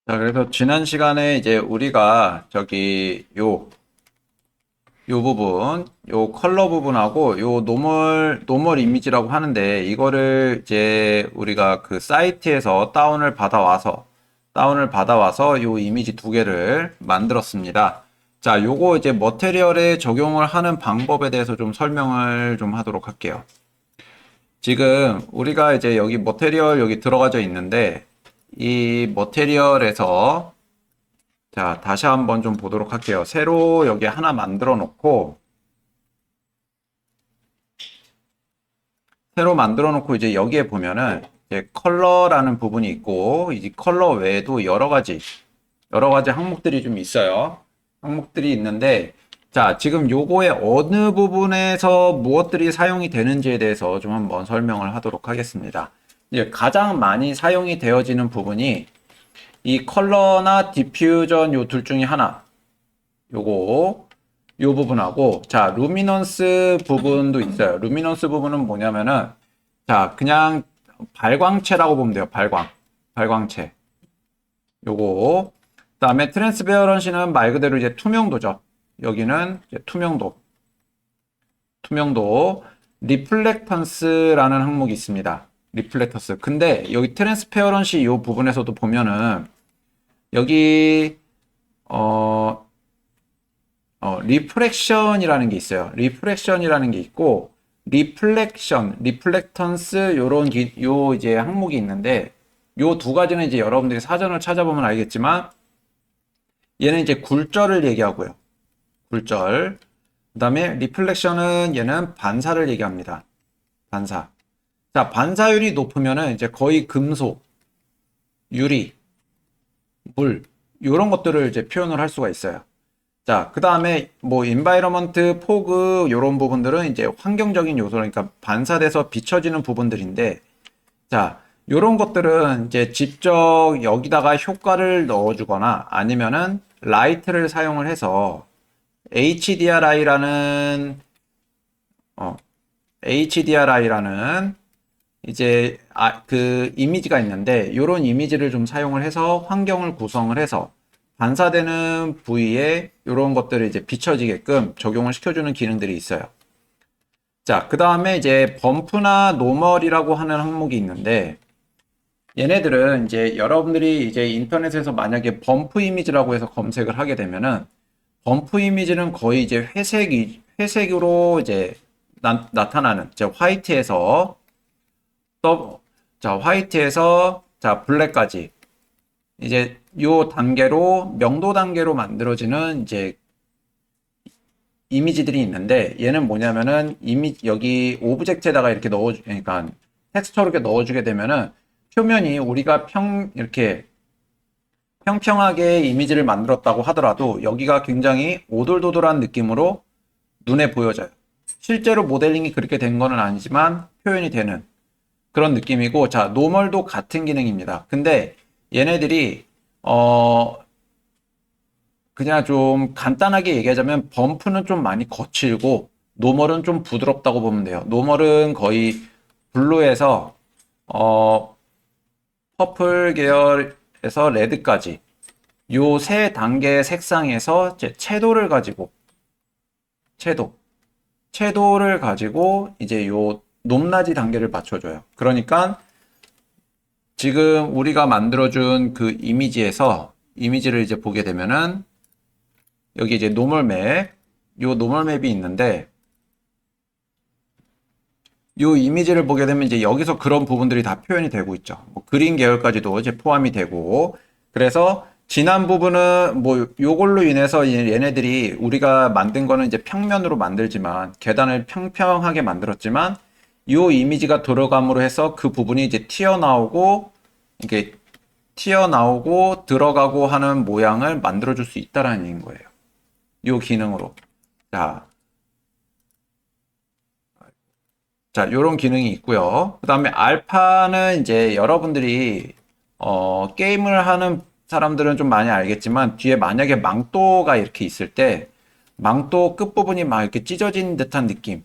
자, 그래서 지난 시간에 이제 우리가 요 부분, 요 컬러 부분하고 요 노멀 이미지라고 하는데 이거를 이제 우리가 그 사이트에서 다운을 받아와서 요 이미지 두 개를 만들었습니다. 자, 요거 이제 머테리얼에 적용을 하는 방법에 대해서 좀 설명을 좀 하도록 할게요. 지금 우리가 이제 여기 머테리얼 여기 들어가져 있는데 이 머테리얼에서 자, 다시 한번 좀 보도록 할게요. 새로 여기 하나 만들어 놓고, 이제 여기에 보면은, 이제 컬러라는 부분이 있고, 이 컬러 외에도 여러 가지 항목들이 좀 있어요. 항목들이 있는데, 자, 지금 요거의 어느 부분에서 무엇들이 사용이 되는지에 대해서 좀 한번 설명을 하도록 하겠습니다. 이제 가장 많이 사용이 되어지는 부분이 이 컬러나 디퓨전 요 둘 중에 하나. 요거 요 부분하고 자 루미넌스 부분도 있어요. 루미넌스 부분은 뭐냐면은 자 그냥 발광체라고 보면 돼요. 발광체 요거 그다음에 트랜스페어런시는 말 그대로 이제 투명도죠. 여기는 이제 투명도 리플렉턴스라는 항목이 있습니다. 리플렉터스 근데 여기 트랜스페어런시 요 부분에서도 보면은 여기 어 리프렉션이라는 게 있어요. 리프렉션이라는 게 있고, 리플렉턴스, 요 이제 항목이 있는데, 요 두 가지는 이제 여러분들이 사전을 찾아보면 알겠지만, 얘는 이제 굴절을 얘기하고요. 굴절. 그 다음에 리플렉션은 얘는 반사를 얘기합니다. 반사. 자, 반사율이 높으면은 이제 거의 금속, 유리, 물, 요런 것들을 이제 표현을 할 수가 있어요. 자, 그 다음에 뭐 인바이러먼트, 포그 요런 부분들은 이제 환경적인 요소 그러니까 반사돼서 비춰지는 부분들인데 자, 요런 것들은 이제 직접 여기다가 효과를 넣어주거나 아니면은 라이트를 사용을 해서 HDRI라는 어, HDRI라는 이제 그 이미지가 있는데 요런 이미지를 좀 사용을 해서 환경을 구성을 해서 반사되는 부위에 이런 것들을 이제 비춰지게끔 적용을 시켜주는 기능들이 있어요. 자, 그 다음에 이제 범프나 노멀이라고 하는 항목이 있는데 얘네들은 이제 여러분들이 이제 인터넷에서 만약에 범프 이미지라고 해서 검색을 하게 되면은 범프 이미지는 거의 이제 회색으로 이제 나타나는 이제 화이트에서 자 블랙까지 이제 요 단계로 명도 단계로 만들어지는 이제 이미지들이 있는데 얘는 뭐냐면은 여기 오브젝트에다가 이렇게 그러니까 텍스처로 이렇게 넣어주게 되면은 표면이 우리가 이렇게 평평하게 이미지를 만들었다고 하더라도 여기가 굉장히 오돌도돌한 느낌으로 눈에 보여져요. 실제로 모델링이 그렇게 된 거는 아니지만 표현이 되는 그런 느낌이고 자 노멀도 같은 기능입니다. 근데 얘네들이 그냥 좀 간단하게 얘기하자면 범프는 좀 많이 거칠고 노멀은 좀 부드럽다고 보면 돼요. 노멀은 거의 블루에서 어, 퍼플 계열에서 레드까지 요 세 단계의 색상에서 이제 채도 채도를 가지고 이제 요 높낮이 단계를 맞춰줘요. 그러니까 지금 우리가 만들어준 그 이미지를 이제 보게 되면은 여기 이제 요 노멀 맵이 있는데 요 이미지를 보게 되면 이제 여기서 그런 부분들이 다 표현이 되고 있죠. 뭐 그린 계열까지도 이제 포함이 되고 그래서 지난 부분은 뭐 요걸로 인해서 얘네들이 우리가 만든 거는 이제 평면으로 만들지만 계단을 평평하게 만들었지만 요 이미지가 들어감으로 해서 그 부분이 이제 이게 튀어나오고 들어가고 하는 모양을 만들어줄 수 있다라는 얘기인 거예요. 요 기능으로. 자, 요런 기능이 있고요. 그 다음에 알파는 이제 여러분들이, 게임을 하는 사람들은 좀 많이 알겠지만, 뒤에 만약에 망토가 이렇게 있을 때, 망토 끝부분이 막 이렇게 찢어진 듯한 느낌.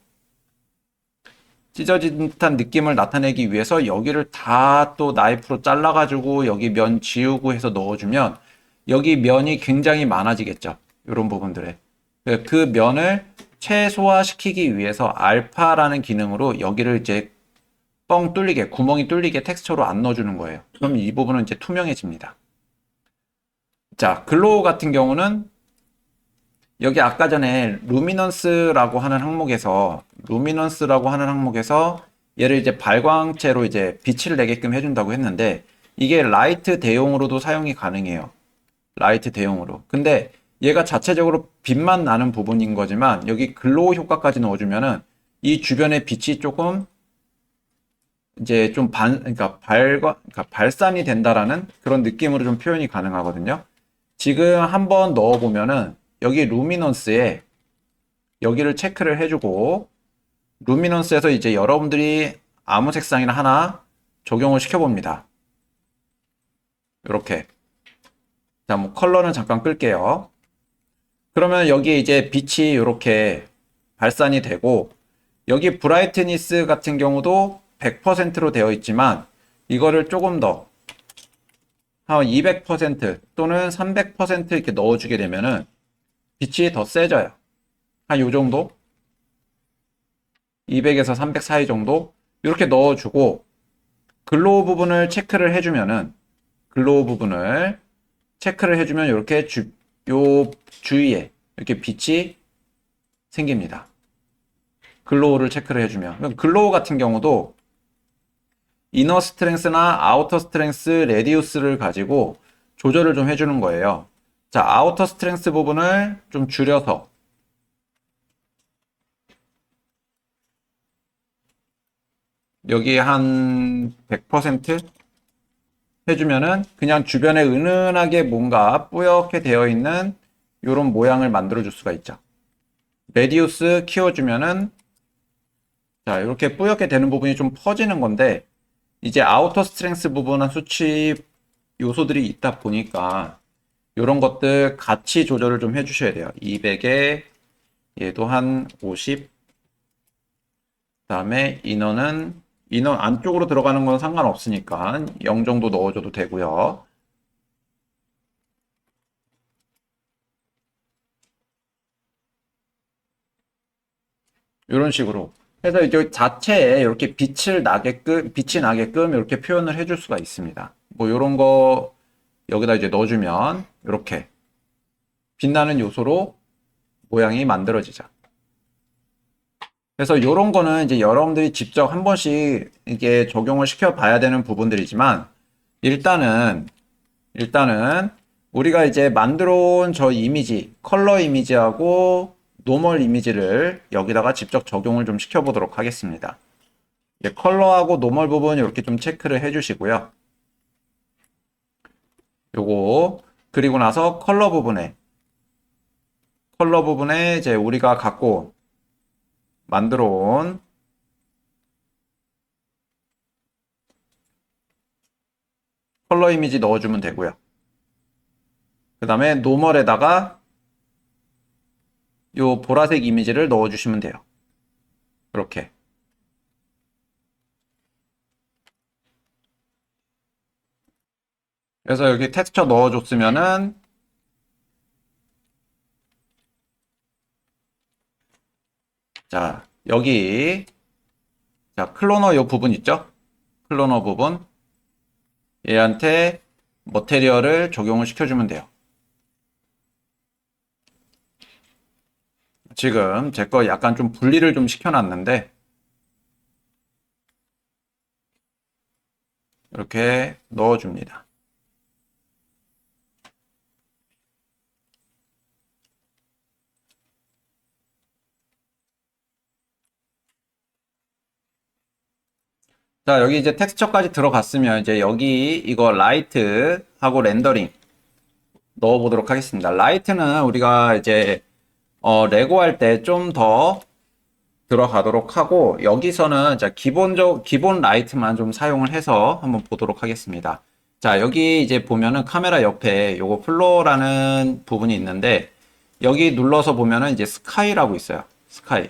찢어진 듯한 느낌을 나타내기 위해서 여기를 다 또 나이프로 잘라가지고 여기 면 지우고 해서 넣어주면 여기 면이 굉장히 많아지겠죠. 이런 부분들에. 그 면을 최소화시키기 위해서 알파라는 기능으로 여기를 이제 뻥 뚫리게, 구멍이 뚫리게 텍스처로 안 넣어주는 거예요. 그럼 이 부분은 이제 투명해집니다. 자, 글로우 같은 경우는 여기 아까 전에 루미넌스라고 하는 항목에서 얘를 이제 발광체로 이제 빛을 내게끔 해준다고 했는데 이게 라이트 대용으로도 사용이 가능해요. 라이트 대용으로. 근데 얘가 자체적으로 빛만 나는 부분인 거지만 여기 글로우 효과까지 넣어주면은 이 주변의 빛이 조금 이제 좀 그러니까 발산이 된다라는 그런 느낌으로 좀 표현이 가능하거든요. 지금 한번 넣어보면은 여기 루미넌스에 여기를 체크를 해주고 루미넌스에서 이제 여러분들이 아무 색상이나 하나 적용을 시켜봅니다. 이렇게. 자, 뭐 컬러는 잠깐 끌게요. 그러면 여기에 이제 빛이 이렇게 발산이 되고 여기 브라이트니스 같은 경우도 100%로 되어 있지만 이거를 조금 더 한 200% 또는 300% 이렇게 넣어주게 되면은 빛이 더 세져요. 한 요 정도? 200에서 300 사이 정도? 이렇게 넣어주고 글로우 부분을 체크를 해주면은 이렇게 요 주위에 이렇게 빛이 생깁니다. 글로우를 체크를 해주면. 글로우 같은 경우도 이너 스트렝스나 아우터 스트렝스 레디우스를 가지고 조절을 좀 해주는 거예요. 자, 아우터 스트렝스 부분을 좀 줄여서 여기 한 100% 해주면은 그냥 주변에 은은하게 뭔가 뿌옇게 되어 있는 이런 모양을 만들어 줄 수가 있죠. 레디우스 키워주면은 자, 이렇게 뿌옇게 되는 부분이 좀 퍼지는 건데 이제 아우터 스트렝스 부분은 수치 요소들이 있다 보니까 이런 것들 같이 조절을 좀 해주셔야 돼요. 200에 얘도 한 50. 그다음에 인원 안쪽으로 들어가는 건 상관없으니까 0 정도 넣어줘도 되고요. 이런 식으로 해서 이제 자체에 이렇게 빛이 나게끔 이렇게 표현을 해줄 수가 있습니다. 뭐 이런 거 여기다 이제 넣어주면 이렇게 빛나는 요소로 모양이 만들어지죠. 그래서 이런 거는 이제 여러분들이 직접 한 번씩 이게 적용을 시켜 봐야 되는 부분들이지만 일단은 우리가 이제 만들어 온 저 이미지, 컬러 이미지하고 노멀 이미지를 여기다가 직접 적용을 좀 시켜 보도록 하겠습니다. 컬러하고 노멀 부분 이렇게 좀 체크를 해 주시고요. 요거 그리고 나서 컬러 부분에 이제 우리가 갖고 만들어 온 컬러 이미지 넣어주면 되고요. 그 다음에 노멀에다가 요 보라색 이미지를 넣어주시면 돼요. 이렇게. 그래서 여기 텍스처 넣어줬으면은 자 여기 자 클로너 요 부분 있죠? 클로너 부분 얘한테 머테리얼을 적용을 시켜주면 돼요. 지금 제 거 약간 좀 분리를 좀 시켜놨는데 이렇게 넣어줍니다. 자, 여기 이제 텍스처까지 들어갔으면 이제 여기 이거 라이트 하고 렌더링 넣어 보도록 하겠습니다. 라이트는 우리가 이제 레고 할 때 좀 더 들어가도록 하고 여기서는 자 기본 라이트만 좀 사용을 해서 한번 보도록 하겠습니다. 자, 여기 이제 보면은 카메라 옆에 요거 플로어라는 부분이 있는데 여기 눌러서 보면은 이제 스카이라고 있어요. 스카이.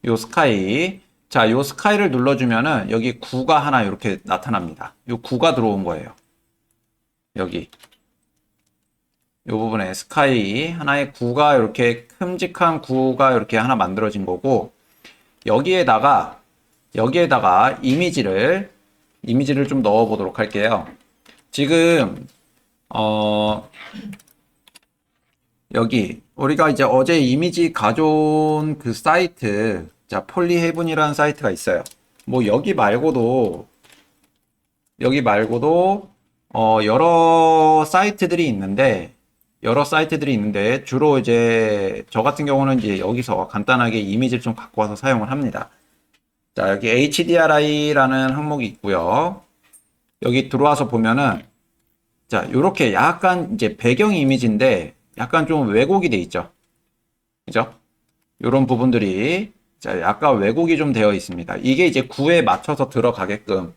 요 스카이 자, 요 스카이를 눌러주면은 여기 구가 하나 이렇게 나타납니다. 요 구가 들어온 거예요. 여기. 요 부분에 스카이 하나의 구가 이렇게 큼직한 구가 이렇게 하나 만들어진 거고 여기에다가 이미지를 좀 넣어 보도록 할게요. 지금 여기 우리가 이제 어제 이미지 가져온 그 사이트, 자, 폴리헤븐이라는 사이트가 있어요. 뭐 여기 말고도 여러 사이트들이 있는데 주로 이제 저 같은 경우는 이제 여기서 간단하게 이미지를 좀 갖고 와서 사용을 합니다. 자, 여기 HDRI라는 항목이 있고요. 여기 들어와서 보면은 자, 요렇게 약간 이제 배경 이미지인데 약간 좀 왜곡이 돼 있죠. 그죠? 요런 부분들이 자, 약간 왜곡이 좀 되어 있습니다. 이게 이제 구에 맞춰서 들어가게끔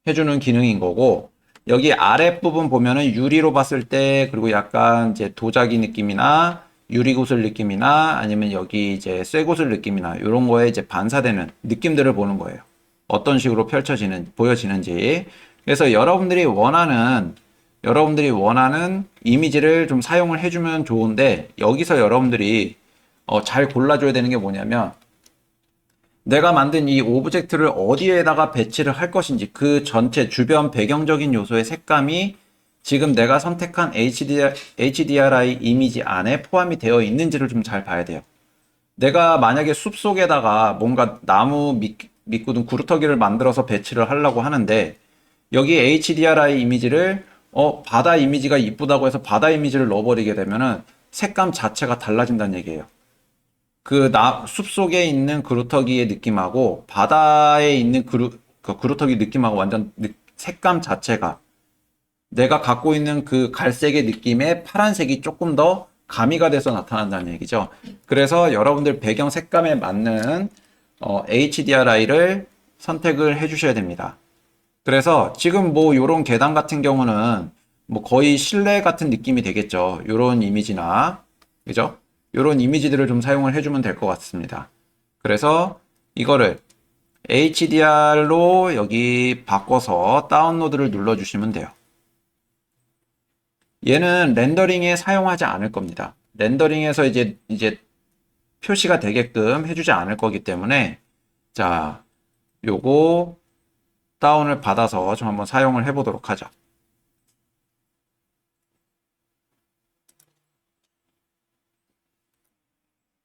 해주는 기능인 거고 여기 아랫부분 보면은 유리로 봤을 때 그리고 약간 이제 도자기 느낌이나 유리구슬 느낌이나 아니면 여기 이제 쇠구슬 느낌이나 이런 거에 이제 반사되는 느낌들을 보는 거예요. 어떤 식으로 보여지는지. 그래서 여러분들이 원하는 이미지를 좀 사용을 해주면 좋은데 여기서 여러분들이 잘 골라줘야 되는 게 뭐냐면 내가 만든 이 오브젝트를 어디에다가 배치를 할 것인지 그 전체 주변 배경적인 요소의 색감이 지금 내가 선택한 HDRI 이미지 안에 포함이 되어 있는지를 좀 잘 봐야 돼요. 내가 만약에 숲속에다가 뭔가 나무 밑구든 구루터기를 만들어서 배치를 하려고 하는데 여기 HDRI 이미지를 바다 이미지가 이쁘다고 해서 바다 이미지를 넣어버리게 되면은 색감 자체가 달라진다는 얘기예요. 숲속에 있는 그루터기의 느낌하고 바다에 있는 그 그루터기 느낌하고 완전 색감 자체가 내가 갖고 있는 그 갈색의 느낌에 파란색이 조금 더 가미가 돼서 나타난다는 얘기죠. 그래서 여러분들 배경 색감에 맞는 HDRI를 선택을 해 주셔야 됩니다. 그래서 지금 뭐 요런 계단 같은 경우는 뭐 거의 실내 같은 느낌이 되겠죠. 요런 이미지나, 그죠? 요런 이미지들을 좀 사용을 해주면 될 것 같습니다. 그래서 이거를 HDR로 여기 바꿔서 다운로드를 눌러주시면 돼요. 얘는 렌더링에 사용하지 않을 겁니다. 렌더링에서 이제 표시가 되게끔 해주지 않을 거기 때문에 자, 요거 다운을 받아서 좀 한번 사용을 해보도록 하죠.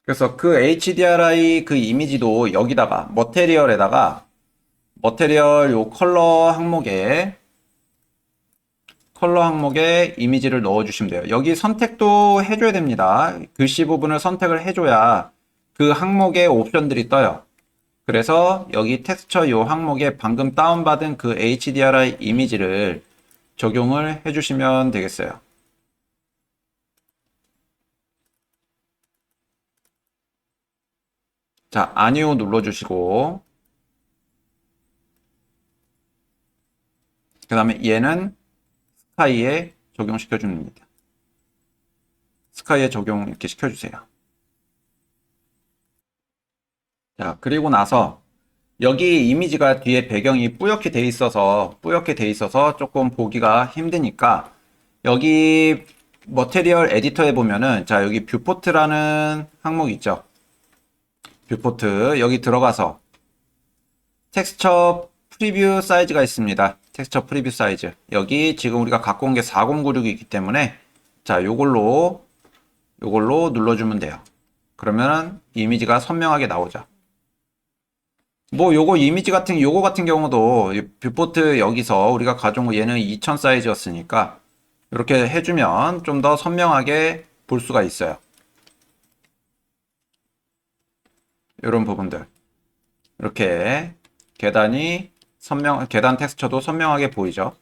그래서 그 HDRI 그 이미지도 여기다가 머테리얼 요 컬러 항목에 이미지를 넣어 주시면 돼요. 여기 선택도 해줘야 됩니다. 글씨 부분을 선택을 해줘야 그 항목의 옵션들이 떠요. 그래서 여기 텍스처 요 항목에 방금 다운받은 그 HDRI 이미지를 적용을 해주시면 되겠어요. 자, 아니오 눌러주시고 그 다음에 얘는 스카이에 적용시켜 줍니다. 스카이에 적용 이렇게 시켜주세요. 자, 그리고 나서 여기 이미지가 뒤에 배경이 뿌옇게 돼 있어서 조금 보기가 힘드니까 여기 머테리얼 에디터에 보면은 자, 여기 뷰포트라는 항목 있죠. 뷰포트 여기 들어가서 텍스처 프리뷰 사이즈가 있습니다. 텍스처 프리뷰 사이즈 여기 지금 우리가 갖고 온 게 4096이기 때문에 자, 요걸로 눌러주면 돼요. 그러면 이미지가 선명하게 나오죠. 뭐 요거 같은 경우도 뷰포트 여기서 우리가 가져온 거 얘는 2000 사이즈였으니까 이렇게 해주면 좀 더 선명하게 볼 수가 있어요. 이런 부분들 이렇게 계단 텍스처도 선명하게 보이죠.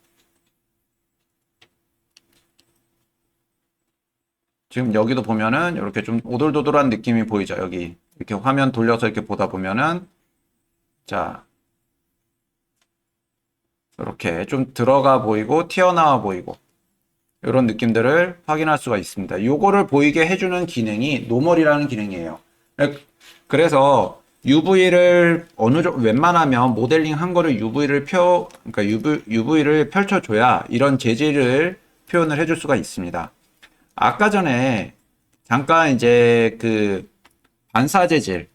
지금 여기도 보면은 이렇게 좀 오돌도돌한 느낌이 보이죠. 여기 이렇게 화면 돌려서 이렇게 보다 보면은 자, 이렇게 좀 들어가 보이고 튀어나와 보이고 이런 느낌들을 확인할 수가 있습니다. 요거를 보이게 해주는 기능이 노멀이라는 기능이에요. 그래서 UV를 어느 정도 웬만하면 모델링 한 거를 그러니까 UV를 펼쳐줘야 이런 재질을 표현을 해줄 수가 있습니다. 아까 전에 잠깐 이제 그 반사 재질,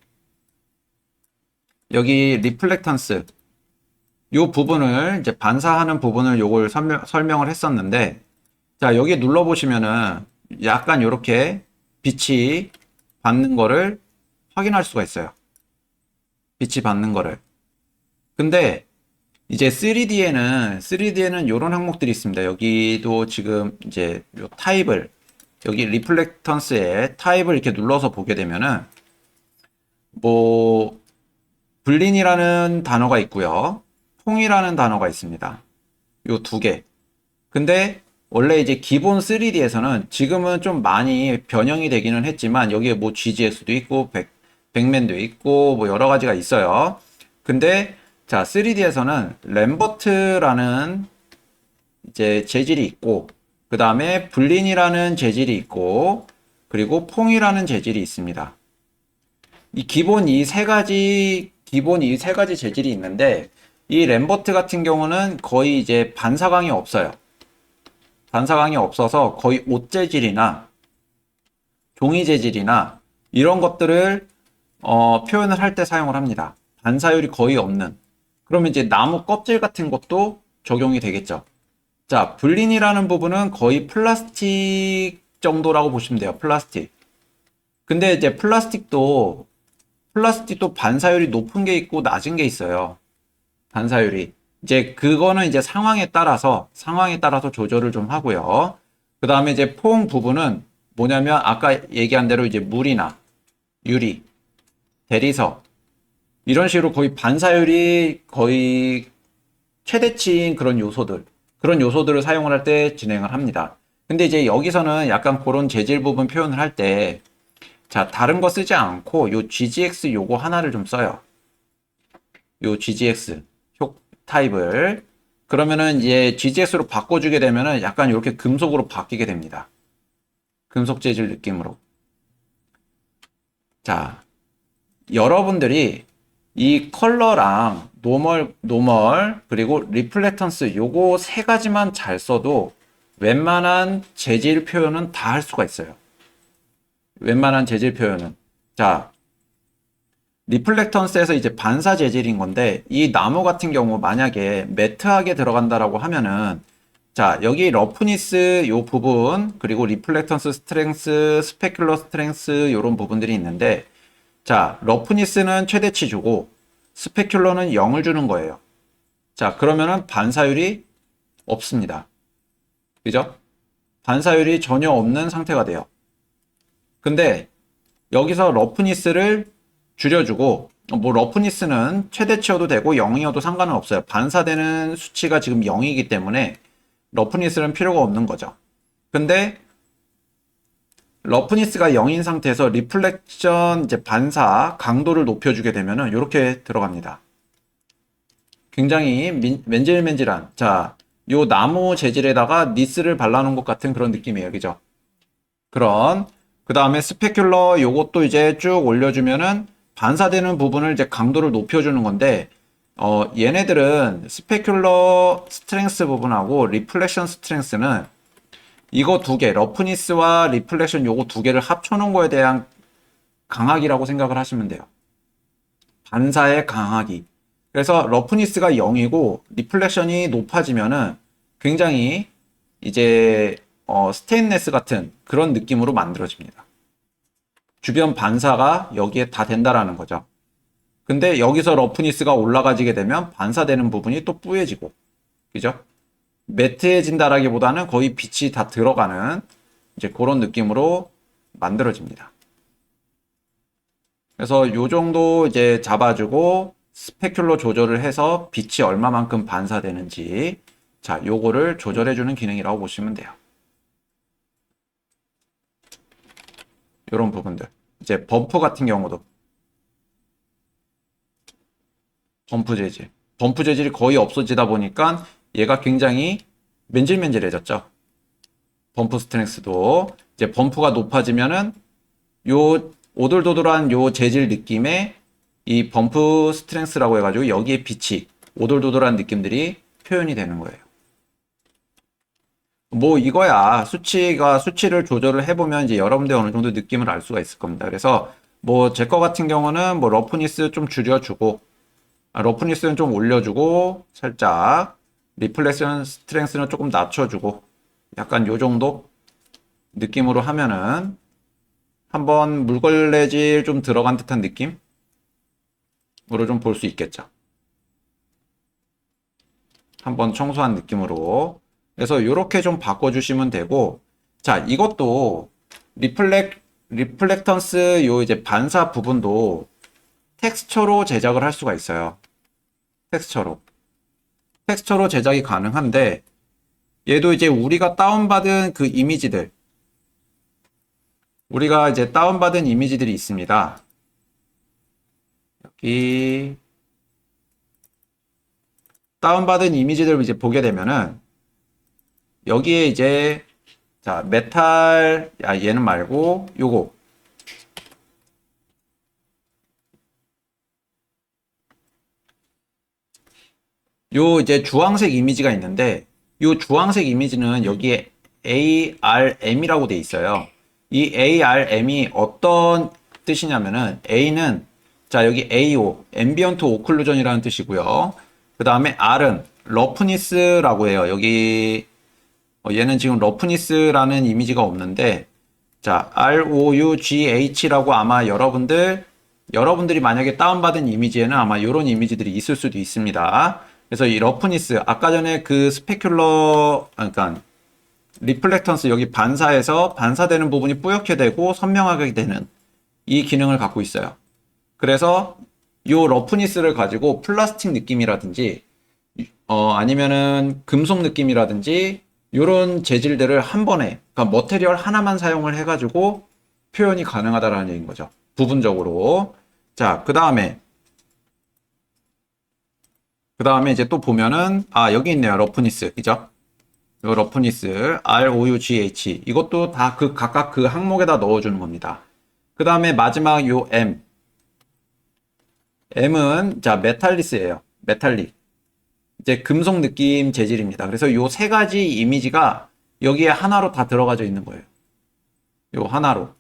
여기 리플렉턴스, 요 부분을 이제 반사하는 부분을 요걸 설명을 했었는데, 자, 여기 눌러보시면은 약간 이렇게 빛이 받는 거를 확인할 수가 있어요. 빛이 받는 거를. 근데 이제 3D에는 이런 항목들이 있습니다. 여기도 지금 이제 요 타입을, 여기 리플렉턴스의 타입을 이렇게 눌러서 보게 되면은 뭐 불린이라는 단어가 있고요. 퐁이라는 단어가 있습니다. 요 두 개. 근데 원래 이제 기본 3D에서는 지금은 좀 많이 변형이 되기는 했지만 여기에 뭐 GGS도 있고 백맨도 있고 뭐 여러 가지가 있어요. 근데 자, 3D에서는 램버트라는 이제 재질이 있고, 그 다음에 불린이라는 재질이 있고, 그리고 퐁이라는 재질이 있습니다. 기본 이 세 가지 재질이 있는데, 이 램버트 같은 경우는 거의 이제 반사광이 없어요. 반사광이 없어서 거의 옷 재질이나 종이 재질이나 이런 것들을 표현을 할 때 사용을 합니다. 반사율이 거의 없는. 그러면 이제 나무 껍질 같은 것도 적용이 되겠죠. 자, 불린이라는 부분은 거의 플라스틱 정도라고 보시면 돼요. 플라스틱. 근데 이제 플라스틱도 반사율이 높은 게 있고 낮은 게 있어요. 반사율이. 이제 그거는 이제 상황에 따라서 조절을 좀 하고요. 그 다음에 이제 퐁 부분은 뭐냐면 아까 얘기한 대로 이제 물이나 유리, 대리석 이런 식으로 거의 반사율이 거의 최대치인 그런 요소들을 사용을 할 때 진행을 합니다. 근데 이제 여기서는 약간 그런 재질 부분 표현을 할 때, 자, 다른 거 쓰지 않고 요 GGX 요거 하나를 좀 써요. 요 GGX 타입을. 그러면은 이제 GGS로 바꿔주게 되면은 약간 이렇게 금속으로 바뀌게 됩니다. 금속 재질 느낌으로. 자, 여러분들이 이 컬러랑 노멀, 그리고 리플렉턴스 요거 세 가지만 잘 써도 웬만한 재질 표현은 다 할 수가 있어요. 웬만한 재질 표현은. 자, 리플렉턴스에서 이제 반사 재질인 건데 이 나무 같은 경우 만약에 매트하게 들어간다라고 하면은 자, 여기 러프니스 요 부분, 그리고 리플렉턴스 스트렝스, 스페큘러 스트렝스 요런 부분들이 있는데 자, 러프니스는 최대치 주고 스페큘러는 0을 주는 거예요. 자, 그러면은 반사율이 없습니다. 그죠? 반사율이 전혀 없는 상태가 돼요. 근데 여기서 러프니스를 줄여주고 뭐 러프니스는 최대치여도 되고 0이어도 상관은 없어요. 반사되는 수치가 지금 0이기 때문에 러프니스는 필요가 없는 거죠. 근데 러프니스가 0인 상태에서 리플렉션 이제 반사 강도를 높여주게 되면은 이렇게 들어갑니다. 굉장히 맨질맨질한, 자, 요 나무 재질에다가 니스를 발라놓은 것 같은 그런 느낌이에요. 그죠? 그 다음에 스페큘러 요것도 이제 쭉 올려주면은 반사되는 부분을 이제 강도를 높여주는 건데, 얘네들은 스페큘러 스트렝스 부분하고 리플렉션 스트렝스는 이거 두 개, 러프니스와 리플렉션 요거 두 개를 합쳐놓은 거에 대한 강하기라고 생각을 하시면 돼요. 반사의 강하기. 그래서 러프니스가 0이고 리플렉션이 높아지면은 굉장히 이제 스테인레스 같은 그런 느낌으로 만들어집니다. 주변 반사가 여기에 다 된다라는 거죠. 근데 여기서 러프니스가 올라가지게 되면 반사되는 부분이 또 뿌얘지고, 그죠? 매트해진다라기보다는 거의 빛이 다 들어가는 이제 그런 느낌으로 만들어집니다. 그래서 요 정도 이제 잡아주고 스페큘러 조절을 해서 빛이 얼마만큼 반사되는지 자, 요거를 조절해주는 기능이라고 보시면 돼요. 요런 부분들. 이제 범프 같은 경우도 범프 재질이 거의 없어지다 보니까 얘가 굉장히 맨질맨질해졌죠. 범프 스트렝스도 이제 범프가 높아지면은 요 오돌도돌한 요 재질 느낌의 이 범프 스트렝스라고 해가지고 여기에 빛이 오돌도돌한 느낌들이 표현이 되는 거예요. 뭐 이거야 수치를 조절을 해보면 이제 여러분들 어느 정도 느낌을 알 수가 있을 겁니다. 그래서 뭐 제 거 같은 경우는 뭐 러프니스 좀 줄여주고 러프니스는 좀 올려주고 살짝 리플렉션 스트렝스는 조금 낮춰주고 약간 요 정도 느낌으로 하면은 한번 물걸레질 좀 들어간 듯한 느낌으로 좀 볼 수 있겠죠. 한번 청소한 느낌으로. 그래서 이렇게 좀 바꿔주시면 되고, 자, 이것도 리플렉턴스 요 이제 반사 부분도 텍스처로 제작을 할 수가 있어요. 텍스처로. 텍스처로 제작이 가능한데, 얘도 이제 우리가 다운받은 그 이미지들, 우리가 이제 다운받은 이미지들이 있습니다. 여기, 다운받은 이미지들을 이제 보게 되면은, 여기에 이제, 자, 메탈, 얘는 말고, 요거. 요 이제 주황색 이미지가 있는데, 요 주황색 이미지는 여기에 ARM이라고 돼 있어요. 이 ARM이 어떤 뜻이냐면은, A는, 자, 여기 AO, 앰비언트 오클루전이라는 뜻이고요. 그 다음에 R은 러프니스라고 해요. 여기, 얘는 지금 러프니스라는 이미지가 없는데, 자, ROUGH라고 아마 여러분들이 만약에 다운받은 이미지에는 아마 이런 이미지들이 있을 수도 있습니다. 그래서 이 러프니스, 아까 전에 그 그러니까 리플렉턴스 여기 반사해서 반사되는 부분이 뿌옇게 되고 선명하게 되는 이 기능을 갖고 있어요. 그래서 이 러프니스를 가지고 플라스틱 느낌이라든지 아니면은 금속 느낌이라든지 이런 재질들을 한 번에, 그러니까 머테리얼 하나만 사용을 해가지고 표현이 가능하다라는 얘기인 거죠. 부분적으로. 자, 그 다음에 이제 또 보면은, 여기 있네요. 러프니스. 그죠? 요 러프니스, ROUGH. 이것도 다 각각 그 항목에다 넣어주는 겁니다. 그 다음에 마지막 요 M. M은, 자, 메탈리스예요. 메탈릭. 이제 금속 느낌 재질입니다. 그래서 요 세 가지 이미지가 여기에 하나로 다 들어가져 있는 거예요. 요 하나로.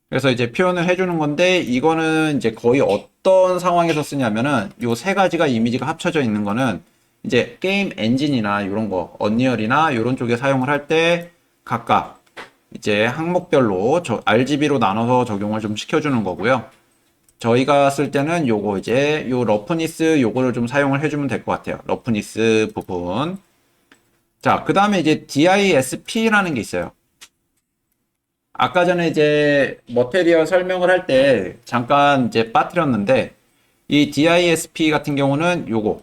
그래서 이제 표현을 해주는 건데, 이거는 이제 거의 어떤 상황에서 쓰냐면은, 요 세 가지가 이미지가 합쳐져 있는 거는, 이제 게임 엔진이나 이런 거, 언리얼이나 이런 쪽에 사용을 할 때, 각각 이제 항목별로 RGB로 나눠서 적용을 좀 시켜주는 거고요. 저희가 쓸 때는 요거 이제, 요 러프니스 요거를 좀 사용을 해주면 될 것 같아요. 러프니스 부분. 자, 그 다음에 이제 DISP라는 게 있어요. 아까 전에 이제 머테리얼 설명을 할 때 잠깐 이제 빠뜨렸는데 이 DISP 같은 경우는 요거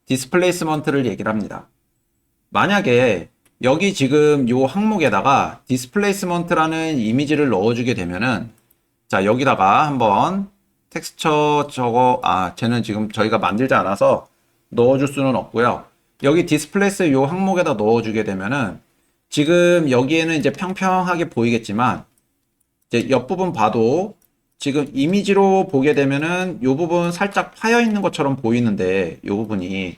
디스플레이스먼트를 얘기를 합니다. 만약에 여기 지금 요 항목에다가 디스플레이스먼트라는 이미지를 넣어주게 되면은 자 여기다가 한번 텍스처 쟤는 지금 저희가 만들지 않아서 넣어줄 수는 없고요. 여기 디스플레이스 요 항목에다 넣어주게 되면은 지금 여기에는 이제 평평하게 보이겠지만 이제 옆부분 봐도 지금 이미지로 보게 되면은 이 부분 살짝 파여 있는 것처럼 보이는데 이 부분이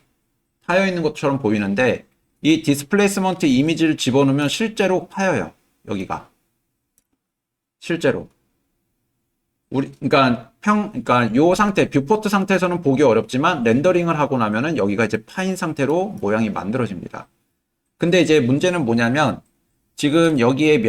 파여 있는 것처럼 보이는데 이 디스플레이스먼트 이미지를 집어넣으면 실제로 파여요. 여기가 실제로 그러니까 요 상태 뷰포트 상태에서는 보기 어렵지만 렌더링을 하고 나면은 여기가 이제 파인 상태로 모양이 만들어집니다. 근데 이제 문제는 뭐냐면 지금 여기에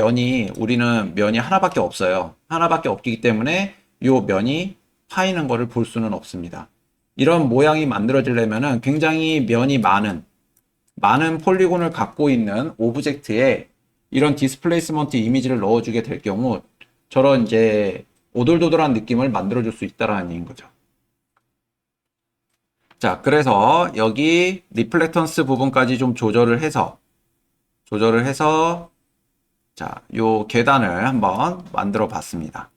우리는 면이 하나밖에 없어요. 하나밖에 없기 때문에 요 면이 파이는 거를 볼 수는 없습니다. 이런 모양이 만들어지려면은 굉장히 면이 많은 폴리곤을 갖고 있는 오브젝트에 이런 디스플레이스먼트 이미지를 넣어주게 될 경우 저런 이제 오돌도돌한 느낌을 만들어줄 수 있다라는 얘기인 거죠. 자, 그래서 여기 리플렉턴스 부분까지 좀 조절을 해서 자, 요 계단을 한번 만들어 봤습니다.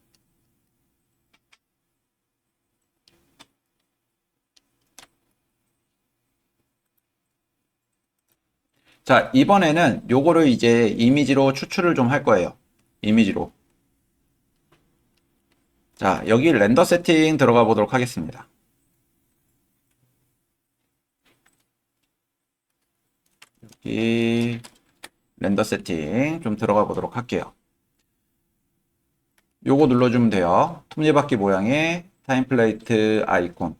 자, 이번에는 요거를 이제 이미지로 추출을 좀 할 거예요. 이미지로. 자, 여기 렌더 세팅 들어가 보도록 하겠습니다. 여기 렌더 세팅 좀 들어가 보도록 할게요. 요거 눌러주면 돼요. 톱니바퀴 모양의 타임플레이트 아이콘.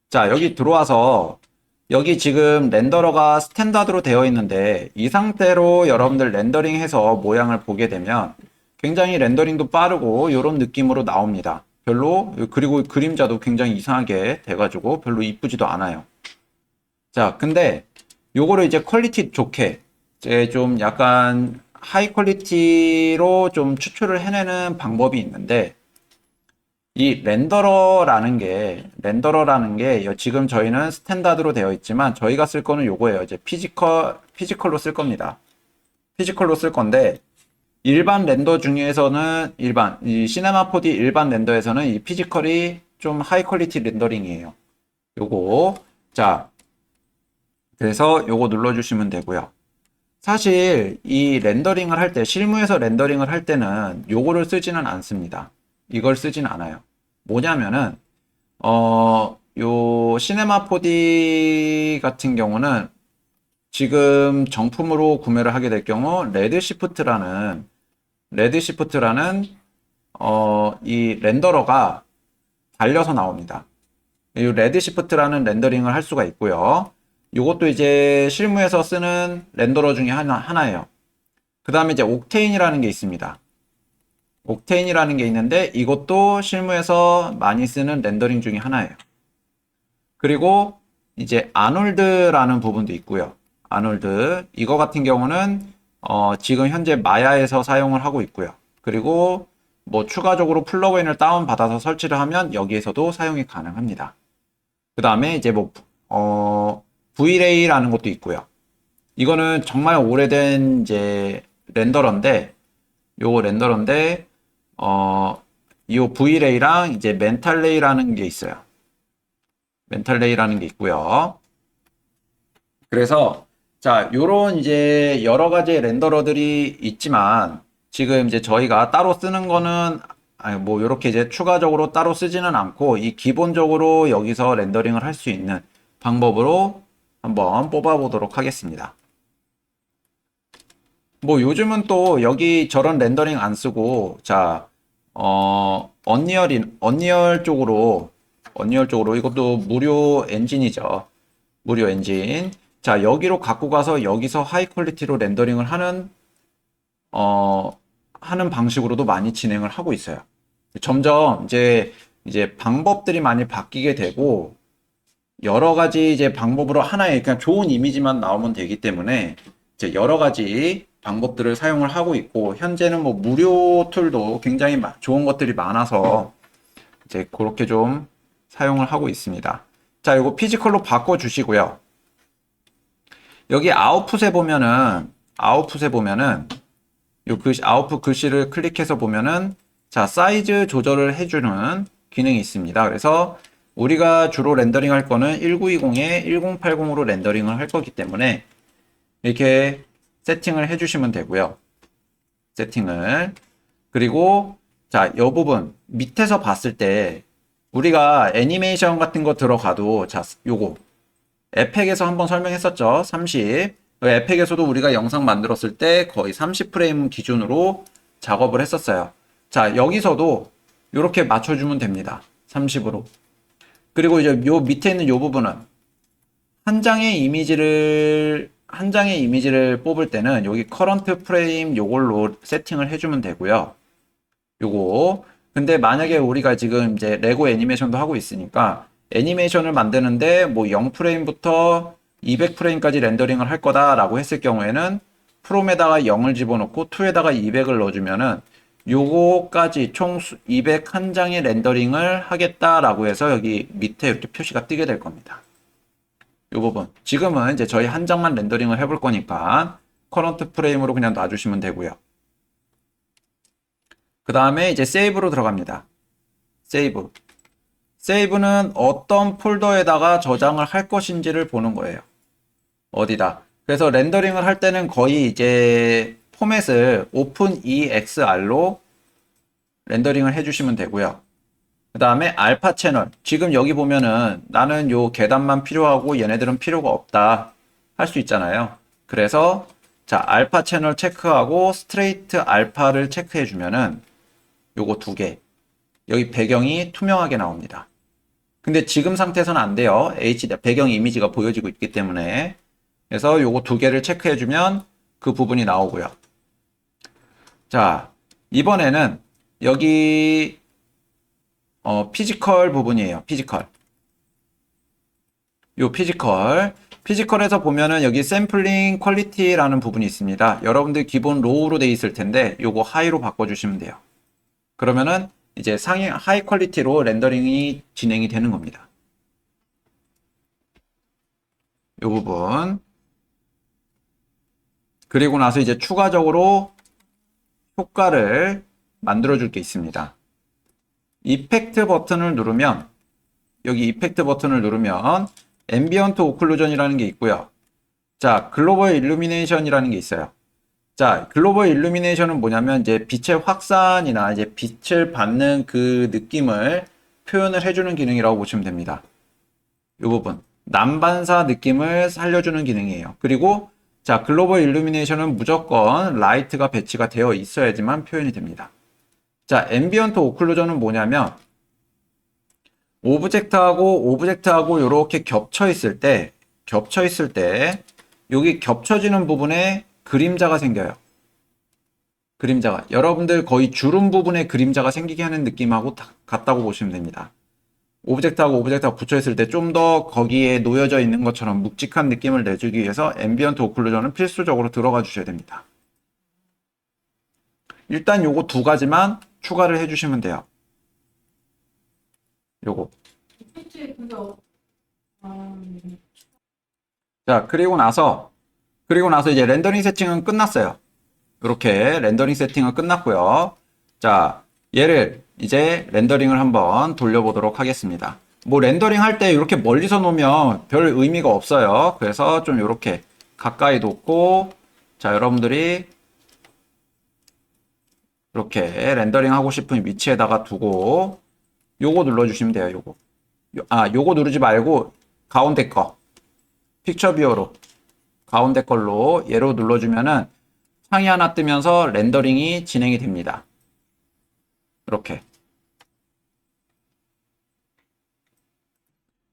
자, 여기 들어와서 여기 지금 렌더러가 스탠다드로 되어 있는데 이 상태로 여러분들 렌더링해서 모양을 보게 되면 굉장히 렌더링도 빠르고 이런 느낌으로 나옵니다. 별로, 그리고 그림자도 굉장히 이상하게 돼가지고 별로 이쁘지도 않아요. 자, 근데 요거를 이제 퀄리티 좋게 이제 좀 약간 하이 퀄리티로 좀 추출을 해내는 방법이 있는데 이 렌더러라는 게 지금 저희는 스탠다드로 되어 있지만 저희가 쓸 거는 요거예요. 이제 피지컬로 쓸 겁니다. 피지컬로 쓸 건데 일반 렌더 중에서는 이 시네마 4D 일반 렌더에서는 이 피지컬이 좀 하이 퀄리티 렌더링이에요. 요거 자 그래서 요거 눌러주시면 되고요. 사실 이 렌더링을 할 때 실무에서 렌더링을 할 때는 요거를 쓰지는 않습니다. 이걸 쓰진 않아요. 뭐냐면은 요 시네마 4D 같은 경우는 지금 정품으로 구매를 하게 될 경우 레드시프트라는 이 렌더러가 달려서 나옵니다. 이 레드시프트라는 렌더링을 할 수가 있고요. 이것도 이제 실무에서 쓰는 렌더러 중에 하나예요. 그 다음에 이제 옥테인이라는 게 있습니다. 옥테인이라는 게 있는데 이것도 실무에서 많이 쓰는 렌더링 중에 하나예요. 그리고 이제 아놀드라는 부분도 있고요. 아놀드 이거 같은 경우는 지금 현재 마야에서 사용을 하고 있고요. 그리고 뭐 추가적으로 플러그인을 다운받아서 설치를 하면 여기에서도 사용이 가능합니다. 그 다음에 이제 뭐 V-Ray라는 것도 있고요. 이거는 정말 오래된 이제 렌더러인데 이 V-Ray랑 이제 멘탈레이라는 게 있어요. 멘탈레이라는 게 있고요. 그래서 자, 요런 이제 여러 가지 렌더러들이 있지만 지금 이제 저희가 따로 쓰는 거는 뭐 이렇게 이제 추가적으로 따로 쓰지는 않고 이 기본적으로 여기서 렌더링을 할 수 있는 방법으로 한번 뽑아 보도록 하겠습니다. 뭐 요즘은 또 여기 저런 렌더링 안 쓰고 자 언리얼 쪽으로 이것도 무료 엔진이죠. 무료 엔진. 자, 여기로 갖고 가서 여기서 하이 퀄리티로 렌더링을 하는 방식으로도 많이 진행을 하고 있어요. 점점 이제 방법들이 많이 바뀌게 되고 여러 가지 이제 방법으로 하나의 그냥 좋은 이미지만 나오면 되기 때문에 이제 여러 가지 방법들을 사용을 하고 있고 현재는 뭐 무료 툴도 굉장히 좋은 것들이 많아서 이제 그렇게 좀 사용을 하고 있습니다. 자, 이거 피지컬로 바꿔 주시고요. 여기 아웃풋에 보면은 요 글씨 아웃풋 글씨를 클릭해서 보면은 자, 사이즈 조절을 해주는 기능이 있습니다. 그래서 우리가 주로 렌더링 할 거는 1920에 1080으로 렌더링을 할 거기 때문에 이렇게 세팅을 해주시면 되고요. 세팅을. 그리고 자, 이 부분 밑에서 봤을 때 우리가 애니메이션 같은 거 들어가도 자, 요거 에펙에서 한번 설명했었죠. 30. 에펙에서도 우리가 영상 만들었을 때 거의 30프레임 기준으로 작업을 했었어요. 자, 여기서도 이렇게 맞춰주면 됩니다. 30으로. 그리고 이제 요 밑에 있는 요 부분은 한 장의 이미지를 뽑을 때는 여기 커런트 프레임 요걸로 세팅을 해주면 되고요. 요거. 근데 만약에 우리가 지금 이제 레고 애니메이션도 하고 있으니까 애니메이션을 만드는데 뭐 0프레임부터 200프레임까지 렌더링을 할 거다라고 했을 경우에는 프롬에다가 0을 집어넣고 2에다가 200을 넣어주면은 요거까지 총 201장의 렌더링을 하겠다라고 해서 여기 밑에 이렇게 표시가 뜨게 될 겁니다. 요 부분. 지금은 이제 저희 한 장만 렌더링을 해볼 거니까 커런트 프레임으로 그냥 놔주시면 되고요. 그 다음에 이제 세이브로 들어갑니다. 세이브. 세이브는 어떤 폴더에다가 저장을 할 것인지를 보는 거예요. 어디다. 그래서 렌더링을 할 때는 거의 이제 포맷을 OpenEXR로 렌더링을 해주시면 되고요. 그 다음에 알파 채널. 지금 여기 보면은 나는 요 계단만 필요하고 얘네들은 필요가 없다 할 수 있잖아요. 그래서 자, 알파 채널 체크하고 스트레이트 알파를 체크해 주면은 요거 두 개. 여기 배경이 투명하게 나옵니다. 근데 지금 상태에서는 안 돼요. HD 배경 이미지가 보여지고 있기 때문에. 그래서 요거 두 개를 체크해 주면 그 부분이 나오고요. 자, 이번에는 여기 피지컬 부분이에요. 피지컬. 요 피지컬. 피지컬에서 보면은 여기 샘플링 퀄리티라는 부분이 있습니다. 여러분들 기본 로우로 돼 있을 텐데 요거 하이로 바꿔주시면 돼요. 그러면은 이제 하이 퀄리티로 렌더링이 진행이 되는 겁니다. 요 부분. 그리고 나서 이제 추가적으로 효과를 만들어 줄 게 있습니다. 이펙트 버튼을 누르면 여기 이펙트 버튼을 누르면 앰비언트 오클루전이라는 게 있고요. 자, 글로벌 일루미네이션이라는 게 있어요. 자, 글로벌 일루미네이션은 뭐냐면 이제 빛의 확산이나 이제 빛을 받는 그 느낌을 표현을 해주는 기능이라고 보시면 됩니다. 이 부분. 난반사 느낌을 살려주는 기능이에요. 그리고 자, 글로벌 일루미네이션은 무조건 라이트가 배치가 되어 있어야지만 표현이 됩니다. 자, 앰비언트 오클루전은 뭐냐면 오브젝트하고 이렇게 겹쳐 있을 때 여기 겹쳐지는 부분에 그림자가 생겨요. 그림자가 여러분들 거의 주름 부분에 그림자가 생기게 하는 느낌하고 같다고 보시면 됩니다. 오브젝트하고 붙여 있을 때 좀 더 거기에 놓여져 있는 것처럼 묵직한 느낌을 내주기 위해서 앰비언트 오클루전은 필수적으로 들어가 주셔야 됩니다. 일단 요거 두 가지만 추가를 해주시면 돼요. 요거. 자, 그리고 나서 이제 렌더링 세팅은 끝났어요. 이렇게 렌더링 세팅은 끝났고요. 자, 얘를 이제 렌더링을 한번 돌려보도록 하겠습니다. 뭐 렌더링 할 때 이렇게 멀리서 놓으면 별 의미가 없어요. 그래서 좀 이렇게 가까이 놓고 자, 여러분들이 이렇게 렌더링 하고 싶은 위치에다가 두고 요거 눌러주시면 돼요. 요거. 요거 누르지 말고 가운데 거 픽처 뷰어로 가운데 걸로 얘로 눌러주면은 창이 하나 뜨면서 렌더링이 진행이 됩니다. 이렇게.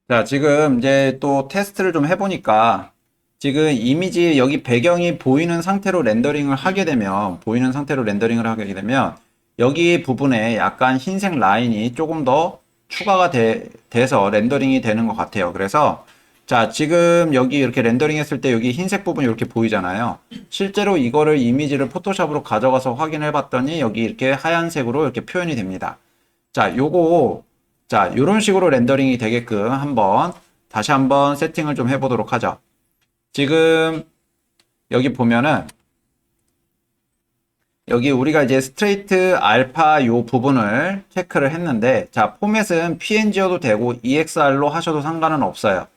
자, 지금 이제 또 테스트를 좀 해보니까 지금 이미지 여기 배경이 보이는 상태로 렌더링을 하게 되면 여기 부분에 약간 흰색 라인이 조금 더 추가가 돼서 렌더링이 되는 것 같아요. 그래서 자, 지금 여기 이렇게 렌더링 했을 때 여기 흰색 부분이 이렇게 보이잖아요. 실제로 이거를 이미지를 포토샵으로 가져가서 확인해 봤더니 여기 이렇게 하얀색으로 이렇게 표현이 됩니다. 자, 자, 요런 식으로 렌더링이 되게끔 다시 한번 세팅을 좀 해보도록 하죠. 지금 여기 보면은 여기 우리가 이제 스트레이트 알파 요 부분을 체크를 했는데 자, 포맷은 PNG여도 되고 EXR로 하셔도 상관은 없어요.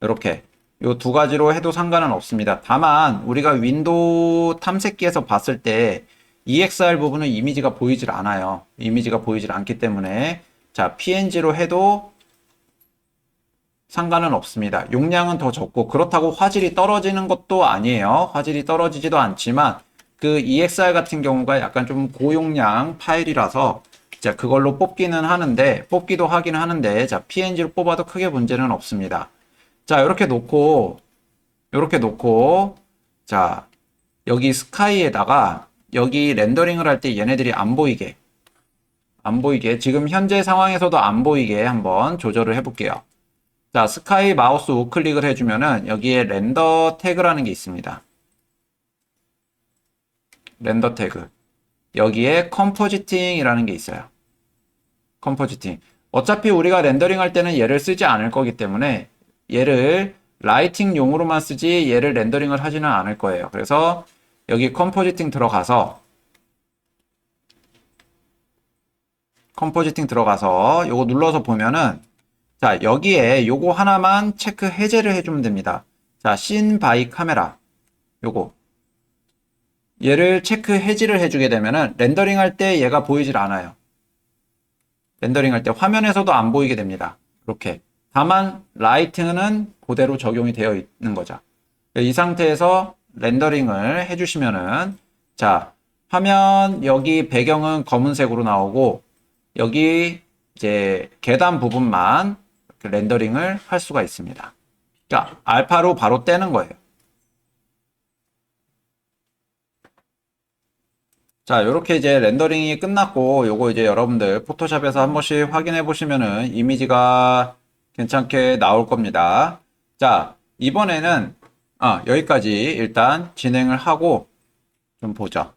이렇게 요 두 가지로 해도 상관은 없습니다. 다만 우리가 윈도우 탐색기에서 봤을 때 EXR 부분은 이미지가 보이질 않아요. 이미지가 보이질 않기 때문에 자, PNG로 해도 상관은 없습니다. 용량은 더 적고 그렇다고 화질이 떨어지는 것도 아니에요. 화질이 떨어지지도 않지만 그 EXR 같은 경우가 약간 좀 고용량 파일이라서 자, 그걸로 뽑기도 하긴 하는데 자, PNG로 뽑아도 크게 문제는 없습니다. 자, 이렇게 놓고 자, 여기 스카이에다가 여기 렌더링을 할 때 얘네들이 안 보이게 지금 현재 상황에서도 안 보이게 한번 조절을 해볼게요. 자, 스카이 마우스 우클릭을 해주면은 여기에 렌더 태그라는 게 있습니다. 렌더 태그. 여기에 컴포지팅이라는 게 있어요. 컴포지팅. 어차피 우리가 렌더링 할 때는 얘를 쓰지 않을 거기 때문에 얘를 라이팅용으로만 쓰지 얘를 렌더링을 하지는 않을 거예요. 그래서 여기 컴포지팅 들어가서 요거 눌러서 보면은 자, 여기에 요거 하나만 체크 해제를 해주면 됩니다. 자, 씬 바이 카메라 요거 얘를 체크 해지를 해주게 되면은 렌더링 할 때 얘가 보이질 않아요. 렌더링 할 때 화면에서도 안 보이게 됩니다. 이렇게. 다만 라이트는 그대로 적용이 되어 있는 거죠. 이 상태에서 렌더링을 해주시면은 자, 화면 여기 배경은 검은색으로 나오고 여기 이제 계단 부분만 이렇게 렌더링을 할 수가 있습니다. 자, 알파로 바로 떼는 거예요. 자, 이렇게 이제 렌더링이 끝났고, 요거 이제 여러분들 포토샵에서 한 번씩 확인해 보시면은 이미지가 괜찮게 나올 겁니다. 자, 이번에는, 여기까지 일단 진행을 하고 좀 보죠.